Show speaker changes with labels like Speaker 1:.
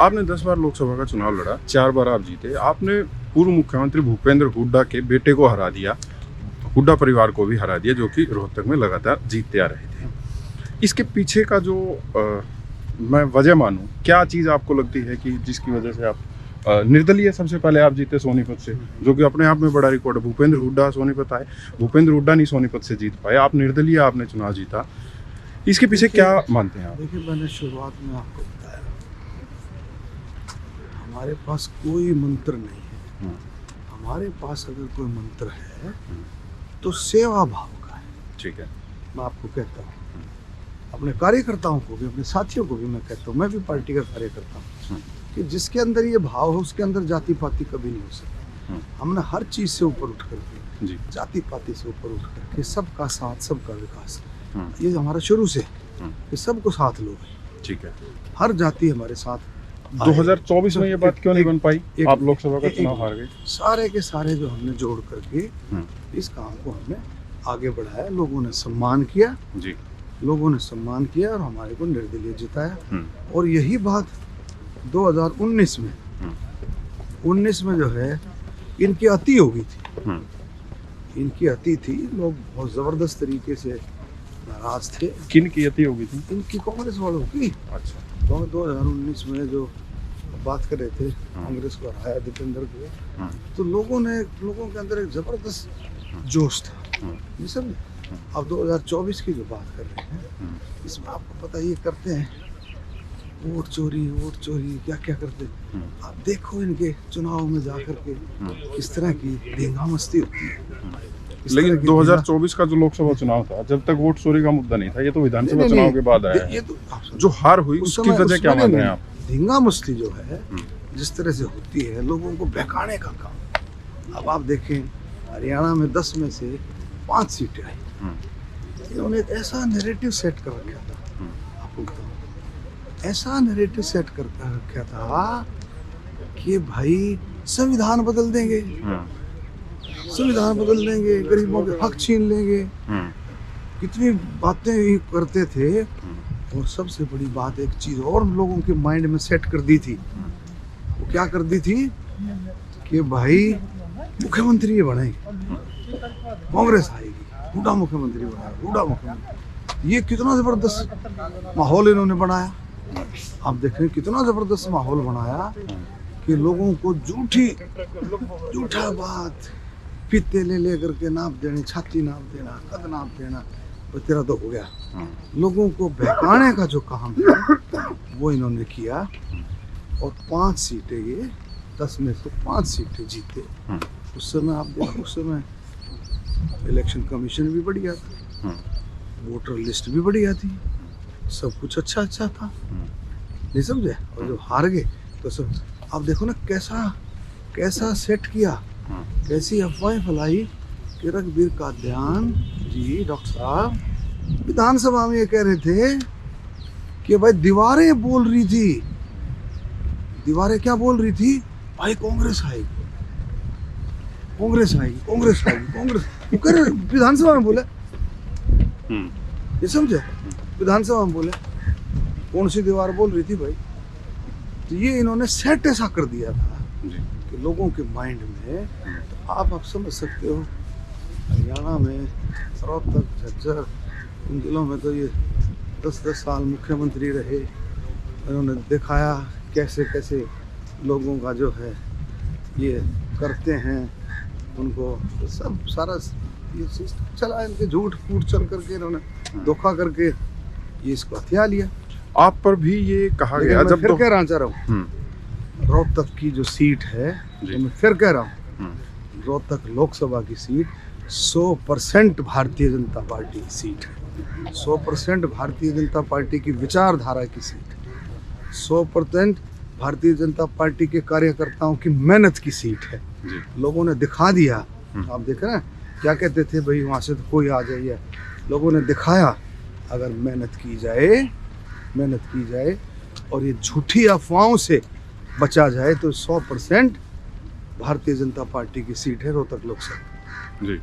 Speaker 1: आपने 10 बार लोकसभा का चुनाव लड़ा, 4 बार आप जीते। आपने पूर्व मुख्यमंत्री भूपेंद्र हुड्डा के बेटे को हरा दिया, हुड्डा परिवार को भी हरा दिया, जो कि रोहतक में लगातार जीतते आ रहे थे। इसके पीछे का जो मैं वजह मानूं, क्या चीज़ आपको लगती है कि जिसकी वजह से आप निर्दलीय सबसे पहले आप जीते सोनीपत से, जो कि अपने आप में बड़ा रिकॉर्ड है। भूपेंद्र हुड्डा सोनीपत आए, भूपेंद्र हुड्डा नहीं सोनीपत से जीत पाए, आप निर्दलीय आपने चुनाव जीता। इसके पीछे क्या मानते हैं आप?
Speaker 2: देखिए, मैंने शुरुआत में आपको बताया, हमारे पास कोई मंत्र नहीं है। हमारे पास अगर कोई मंत्र है तो सेवा भाव का है।
Speaker 1: ठीक है,
Speaker 2: मैं आपको कहता हूँ, अपने कार्यकर्ताओं को भी, अपने साथियों को भी मैं कहता हूँ, मैं भी पार्टी का कार्यकर्ता हूँ, कि जिसके अंदर ये भाव हो उसके अंदर जाति पाति कभी नहीं हो सकता। हमने हर चीज़ से ऊपर उठ करके, जाति पाति से ऊपर उठ करके सबका साथ, सबका विकास, ये हमारा शुरू से कि सबको साथ लो।
Speaker 1: ठीक है,
Speaker 2: हर जाति हमारे साथ।
Speaker 1: 2024 में ये बात क्यों नहीं बन पाई? आप लोकसभा का चुनाव हार गए।
Speaker 2: सारे के सारे जो हमने जोड़ करके इस काम को हमने आगे बढ़ाया, लोगों ने सम्मान किया जी, लोगों ने सम्मान किया और हमारे को निर्दलीय जिताया। और यही बात 2019 में 19 में जो है इनकी अति हो गई थी, इनकी अति थी, लोग बहुत जबरदस्त तरीके से नाराज थे।
Speaker 1: किन की अति हो गई थी?
Speaker 2: इनकी, कांग्रेस वालों की। अच्छा, तो 2019 में जो बात कर रहे थे, कांग्रेस को हराया दीपेंद्र को, तो लोगों के अंदर एक जबरदस्त जोश था, ये सब। अब 2024 की जो बात कर रहे हैं, इसमें आपको पता, ये करते हैं वोट चोरी क्या क्या करते हैं। आप देखो इनके चुनाव में जा करके किस तरह की धेंगा मस्ती होती है।
Speaker 1: लेकिन 2024 का जो लोकसभा चुनाव था, जब तक वोट चोरी का मुद्दा नहीं था, ये तो विधानसभा चुनाव के बाद आया है। तो जो हार हुई उसकी वजह क्या मानते हैं आप?
Speaker 2: धेंगा मस्ती जो है, जिस तरह से होती है, लोगों को बहकाने का काम। अब आप देखें, हरियाणा में 10 में से 5 सीटें आई। इन्होंने एक ऐसा नैरेटिव सेट कर रखा था, आपको बताऊं, ऐसा नैरेटिव सेट कर रखा था कि भाई संविधान बदल देंगे, संविधान बदल देंगे, गरीबों के हक छीन लेंगे, कितनी बातें ही करते थे। और सबसे बड़ी बात, एक चीज और लोगों के माइंड में सेट कर दी थी। वो क्या कर दी थी कि भाई मुख्यमंत्री बनेंगे, कांग्रेस आएगी, हुड्डा मुख्यमंत्री बनाएगा, हुड्डा मुख्यमंत्री। ये कितना जबरदस्त माहौल इन्होंने बनाया। आप देखें कितना जबरदस्त माहौल बनाया कि लोगों को झूठा बात, फीते ले करके नाप देने, छाती नाप देना, कद नाप देना, वो तेरा तो हो गया। लोगों को बहकाने का जो काम है वो इन्होंने किया। और 5 सीटें, ये 10 में से 5 सीटें जीते। उस समय आप देखो, उस समय इलेक्शन कमीशन भी बढ़िया था, वोटर लिस्ट भी बढ़िया थी, सब कुछ अच्छा था, नहीं समझे। और जो हार गए तो सब, आप देखो ना कैसा सेट किया, कैसी अफवाहें फैलाई कि रघुवीर कादियान जी, डॉक्टर साहब विधानसभा में ये कह रहे थे कि भाई दीवारें बोल रही थी, दीवारें क्या बोल रही थी? भाई कांग्रेस आएगी, कांग्रेस आएगी, कांग्रेस आएगी, कांग्रेस। विधानसभा में बोले, ये समझे, विधानसभा में बोले। कौन सी दीवार बोल रही थी भाई? तो ये इन्होंने सेट ऐसा कर दिया था कि लोगों के माइंड में। तो आप समझ सकते हो, हरियाणा में, रोहतक, झज्जर, इन जिलों में तो ये 10-10 साल मुख्यमंत्री रहे। इन्होंने दिखाया कैसे कैसे लोगों का जो है ये करते हैं, उनको सब सारा ये सिस्टम चला, इनके झूठ फूट चल करके, इन्होंने धोखा करके ये इसको हथिया लिया।
Speaker 1: आप पर भी ये कहा गया, जब
Speaker 2: फिर कह रहा हूँ, रोहतक की जो सीट है, तो मैं फिर कह रहा हूँ, रोहतक लोकसभा की सीट 100% भारतीय जनता पार्टी की सीट है, 100% भारतीय जनता पार्टी की विचारधारा की सीट है, 100% भारतीय जनता पार्टी के कार्यकर्ताओं की मेहनत की सीट है। लोगों ने दिखा दिया। आप देख रहे हैं, क्या कहते थे भाई वहाँ से तो कोई आ जाइए, लोगों ने दिखाया अगर मेहनत की जाए और ये झूठी अफवाहों से बचा जाए तो 100% भारतीय जनता पार्टी की सीट है रोहतक लोकसभा जी।